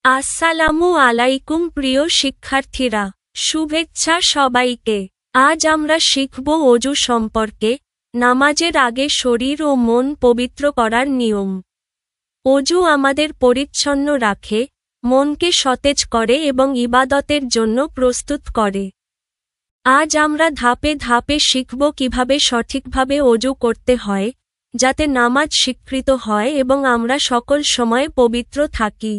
আসসালামু আলাইকুম প্রিয় শিক্ষার্থীরা, শুভেচ্ছা সবাইকে। আজ আমরা শিখব ওযু সম্পর্কে, নামাজের আগে শরীর ও মন পবিত্র করার নিয়ম। ওযু আমাদের পরিচ্ছন্ন রাখে, মনকে সতেজ করে এবং ইবাদতের জন্য প্রস্তুত করে। আজ আমরা ধাপে ধাপে শিখব কিভাবে সঠিকভাবে ওযু করতে হয়, যাতে নামাজ স্বীকৃত হয় এবং আমরা সকল সময় পবিত্র থাকি।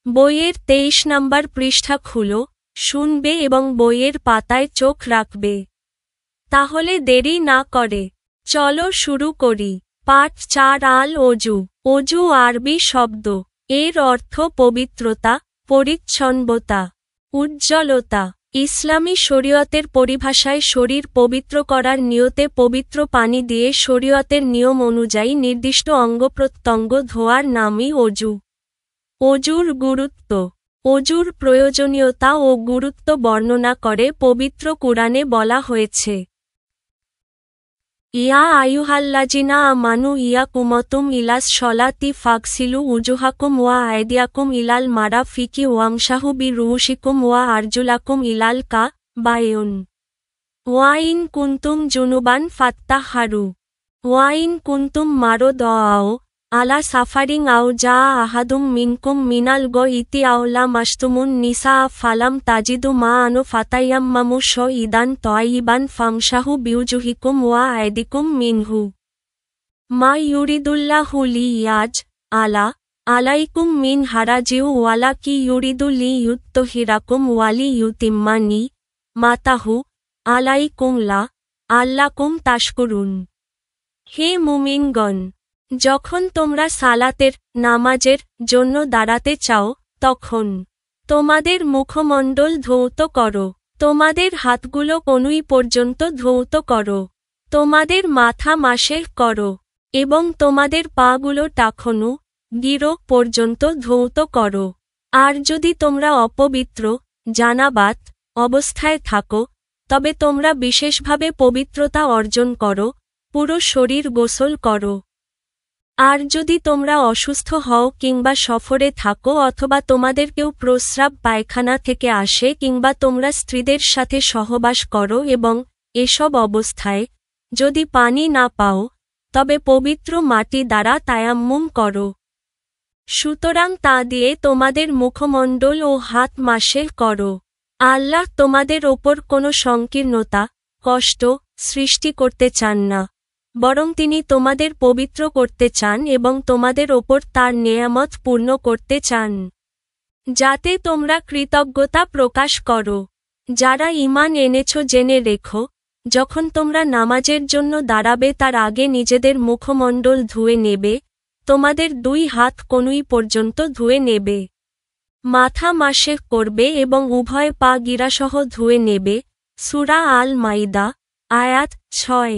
বইয়ের 23 নম্বর পৃষ্ঠা খুলো, শুনবে এবং বইয়ের পাতায় চোখ রাখবে। তাহলে দেরি না করে চলো শুরু করি। পাঠ 4 আল ওযু। ওযু আরবি শব্দ, এর অর্থ পবিত্রতা, পরিচ্ছন্নতা, উজ্জ্বলতা। ইসলামী শরীয়তের পরিভাষায় শরীর পবিত্র করার নিয়তে পবিত্র পানি দিয়ে শরীয়তের নিয়ম অনুযায়ী নির্দিষ্ট অঙ্গপ্রত্যঙ্গ ধোয়ার নামই ওযু। ওযুর গুরুত্ব। ওযুর প্রয়োজনীয়তা ও গুরুত্ব বর্ণনা করে পবিত্র কুরআনে বলা হয়েছে, ইয়া আইয়ুহাল্লাযিনা আমানু ইয়া কুমতুম ইলাস সলাতি ফাগসিলু উজুহাকুম ওয়া আয়দিয়াকুম ইলাল মারাফিকি ওয়ামসাহু বিরুউশিকুম ওয়া আরজুলাকুম ইলাল কাবায়ুন। ওয়া ইন কুনতুম জুনুবান ফাত্তাহহারু। ওয়া ইন কুনতুম মারদাও আলা সাফারিং আও জা আহাদুম মিনকুম মিনাল গয়িতি আও লামাসতুমুন নিসাআ ফালাম তাজিদু মাআন ফাতায়াম্মামু শাইদান তায়্যিবান ফামসাহু বিউজুহিকুম ওয়া আয়দিকুম মিনহু। মা ইউরিদুল্লাহু লিয়াজআলা আলাইকুম মিন হারাজিউ ওয়ালাকি ইউরিদু লিইয়ুত্তাহিরাকুম ওয়া লিইউতিম্মা নি'মাতাহু আলাইকুম লাআল্লাকুম তাশকুরুন। হে মুমিনগণ, যখন তোমরা সালাতের নামাজের জন্য দাঁড়াতে চাও, তখন তোমাদের মুখমণ্ডল ধৌত করো, তোমাদের হাতগুলো কনুই পর্যন্ত ধৌত করো, তোমাদের মাথা মাসে করো এবং তোমাদের পাগুলো টাখনু গিরো পর্যন্ত ধৌত করো। আর যদি তোমরা অপবিত্র জানাবাত অবস্থায় থাকো, তবে তোমরা বিশেষভাবে পবিত্রতা অর্জন করো, পুরো শরীর গোসল করো। আর যদি তোমরা অসুস্থ হও কিংবা সফরে থাকো অথবা তোমাদের কেউ প্রস্রাব পায়খানা থেকে আসে কিংবা তোমরা স্ত্রীদের সাথে সহবাস করো এবং এসব অবস্থায় যদি পানি না পাও, তবে পবিত্র মাটি দ্বারা তায়াম্মুম করো। সুতরাং তা দিয়ে তোমাদের মুখমণ্ডল ও হাত মাসে করো। আল্লাহ তোমাদের ওপর কোনো সংকীর্ণতা, কষ্ট সৃষ্টি করতে চান না, বরং তিনি তোমাদের পবিত্র করতে চান এবং তোমাদের ওপর তার নেয়ামত পূর্ণ করতে চান, যাতে তোমরা কৃতজ্ঞতা প্রকাশ করো। যারা ঈমান এনেছ জেনে রেখো, যখন তোমরা নামাজের জন্য দাঁড়াবে তার আগে নিজেদের মুখমণ্ডল ধুয়ে নেবে, তোমাদের 2 হাত কনুই পর্যন্ত ধুয়ে নেবে, মাথা মাসে করবে এবং উভয় পা গিরাসহ ধুয়ে নেবে। সূরা আল মাইদা, আয়াত 6।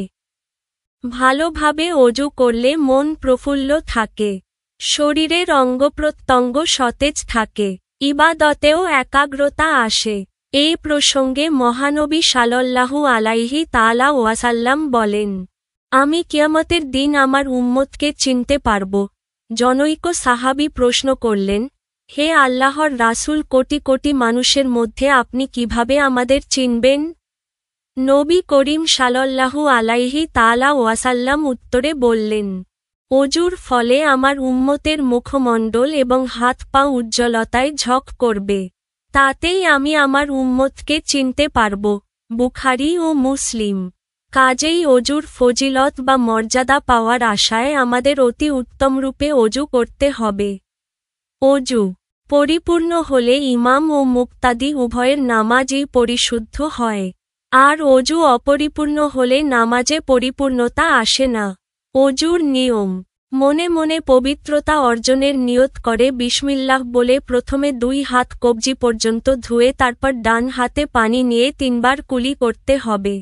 ভালোভাবে ওযু করলে মন প্রফুল্ল থাকে, শরীরের অঙ্গপ্রত্যঙ্গ সতেজ থাকে, ইবাদতেও একাগ্রতা আসে। এই প্রসঙ্গে মহানবী সাল্লাল্লাহু আলাইহি তাআলা ওয়াসাল্লাম বলেন, আমি কিয়ামতের দিন আমার উম্মতকে চিনতে পারব। জনৈক সাহাবী প্রশ্ন করলেন, হে আল্লাহর রাসূল, কোটি কোটি মানুষের মধ্যে আপনি কিভাবে আমাদের চিনবেন? নবী করিম সাল্লাল্লাহু আলাইহি তাআলা ওয়াসাল্লাম উত্তরে বললেন, ওযুর ফলে আমার উম্মতের মুখমণ্ডল এবং হাত পা উজ্জ্বলতায় ঝক করবে, তাতেই আমি আমার উম্মতকে চিনতে পারব। বুখারী ও মুসলিম। কাজেই ওযুর ফজিলত বা মর্যাদা পাওয়ার আশায় আমাদের অতি উত্তমরূপে ওযু করতে হবে। ওযু পরিপূর্ণ হলে ইমাম ও মুক্তাদি উভয়ের নামাজই পরিশুদ্ধ হয়, আর ওযু অপরিপূর্ণ হলে নামাজে পরিপূর্ণতা আসে না। ওযুর নিয়ম। মনে মনে পবিত্রতা অর্জনের নিয়ত করে বিসমিল্লাহ বলে প্রথমে 2 হাত কবজি পর্যন্ত ধুয়ে তারপর ডান হাতে পানি নিয়ে 3 বার কুলি করতে হবে।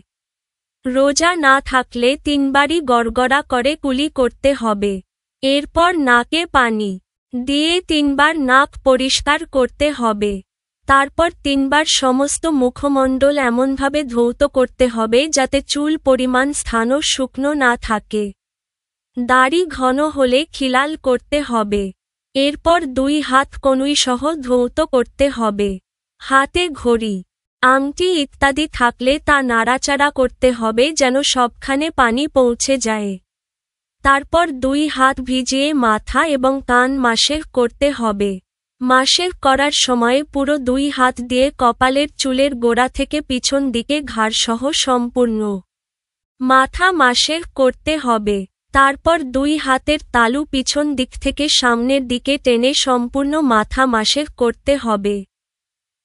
রোজা না থাকলে 3 বারই গড়গড়া করে কুলি করতে হবে। এরপর নাকে পানি দিয়ে 3 বার নাক পরিষ্কার করতে হবে। তারপর 3 বার সমস্ত মুখমণ্ডল এমনভাবে ধৌত করতে হবে যাতে চুল পরিমাণ স্থানও শুকনো না থাকে। দাড়ি ঘন হলে খিলাল করতে হবে। এরপর 2 হাত কনুই সহ ধৌত করতে হবে। হাতে ঘড়ি, আংটি ইত্যাদি থাকলে তা নাড়াচাড়া করতে হবে যেন সবখানে পানি পৌঁছে যায়। তারপর 2 হাত ভিজিয়ে মাথা এবং কান মাসের করতে হবে। মাসের করার সময় পুরো 2 হাত দিয়ে কপালের চুলের গোড়া থেকে পিছন দিকে ঘাড়সহ সম্পূর্ণ মাথা মাসের করতে হবে। তারপর 2 হাতের তালু পিছন দিক থেকে সামনের দিকে টেনে সম্পূর্ণ মাথা মাসের করতে হবে।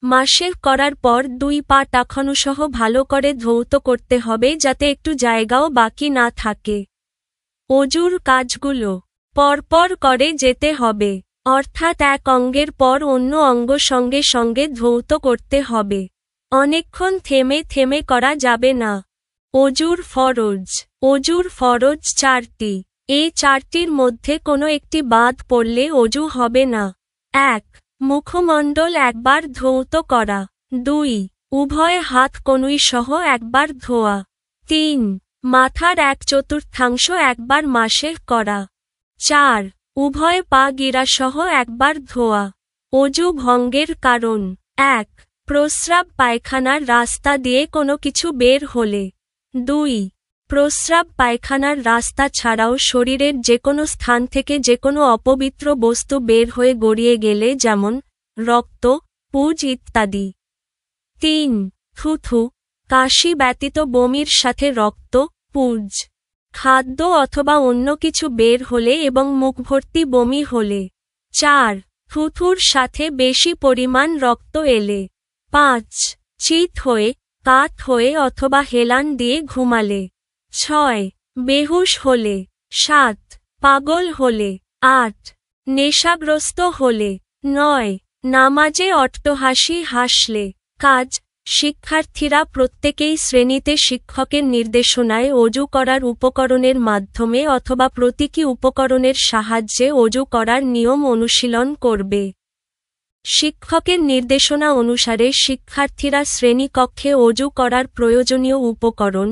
মাসের করার পর 2 পা টাকনুসহ ভালো করে ধৌত করতে হবে যাতে একটু জায়গাও বাকি না থাকে। অজুর কাজগুলো পরপর করে যেতে হবে, অর্থাৎ এক অঙ্গের পর অন্য অঙ্গ সঙ্গে সঙ্গে ধৌত করতে হবে। অনেকক্ষণ থেমে থেমে করা যাবে না। অজুর ফরজ। অজুর ফরজ 4টি। এই 4টির মধ্যে কোনো একটি বাদ পড়লে অজু হবে না। 1. মুখমণ্ডল একবার ধৌত করা। 2. উভয় হাত কনুই সহ একবার ধোয়া। 3. মাথার 1/4 একবার মাসের করা। 4. উভয় পা গিরা সহ একবার ধোয়া। অজু ভঙ্গের কারণ: 1. প্রস্রাব পায়খানার রাস্তা দিয়ে কোনো কিছু বের হলে। 2. প্রস্রাব পায়খানার রাস্তা ছাড়াও শরীরের যেকোনো স্থান থেকে যেকোনো অপবিত্র বস্তু বের হয়ে গড়িয়ে গেলে যেমন রক্ত, পুজ ইত্যাদি। 3. থুথু, কাশি ব্যতীত বমির সাথে রক্ত, পুজ, খাদ্য অথবা অন্য কিছু বের হলে এবং মুখভর্তি বমি হলে। 4. থুথুর সাথে বেশি পরিমাণ রক্ত এলে। 5. চিত হয়ে, কাত হয়ে অথবা হেলান দিয়ে ঘুমালে। 6. বেহুশ হলে। 7. পাগল হলে। 8. নেশাগ্রস্ত হলে। 9. নামাজে অট্টহাসি হাসলে। কাজ: শিক্ষার্থীরা প্রত্যেকেই শ্রেণীতে শিক্ষকের নির্দেশনায় অজু করার উপকরণের মাধ্যমে অথবা প্রতীকী উপকরণের সাহায্যে অজু করার নিয়ম অনুশীলন করবে। শিক্ষকের নির্দেশনা অনুসারে শিক্ষার্থীরা শ্রেণীকক্ষে অজু করার প্রয়োজনীয় উপকরণ,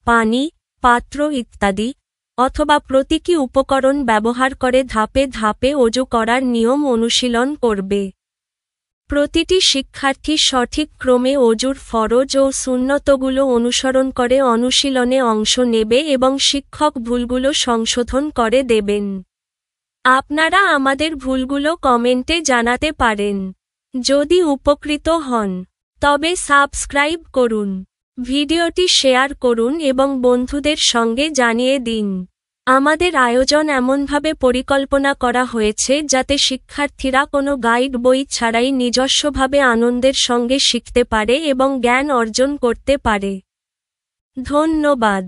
পানি, পাত্র ইত্যাদি, অথবা প্রতীকী উপকরণ ব্যবহার করে ধাপে ধাপে অজু করার নিয়ম অনুশীলন করবে। প্রতিটি শিক্ষার্থী সঠিক ক্রমে অজুর ফরজ ও সুন্নতগুলো অনুসরণ করে অনুশীলনে অংশ নেবে এবং শিক্ষক ভুলগুলো সংশোধন করে দেবেন। আপনারা আমাদের ভুলগুলো কমেন্টে জানাতে পারেন। যদি উপকৃত হন, তবে সাবস্ক্রাইব করুন, ভিডিওটি শেয়ার করুন এবং বন্ধুদের সঙ্গে জানিয়ে দিন। আমাদের আয়োজন এমনভাবে পরিকল্পনা করা হয়েছে যাতে শিক্ষার্থীরা কোনো গাইড বই ছাড়াই নিজস্বভাবে আনন্দের সঙ্গে শিখতে পারে এবং জ্ঞান অর্জন করতে পারে। ধন্যবাদ।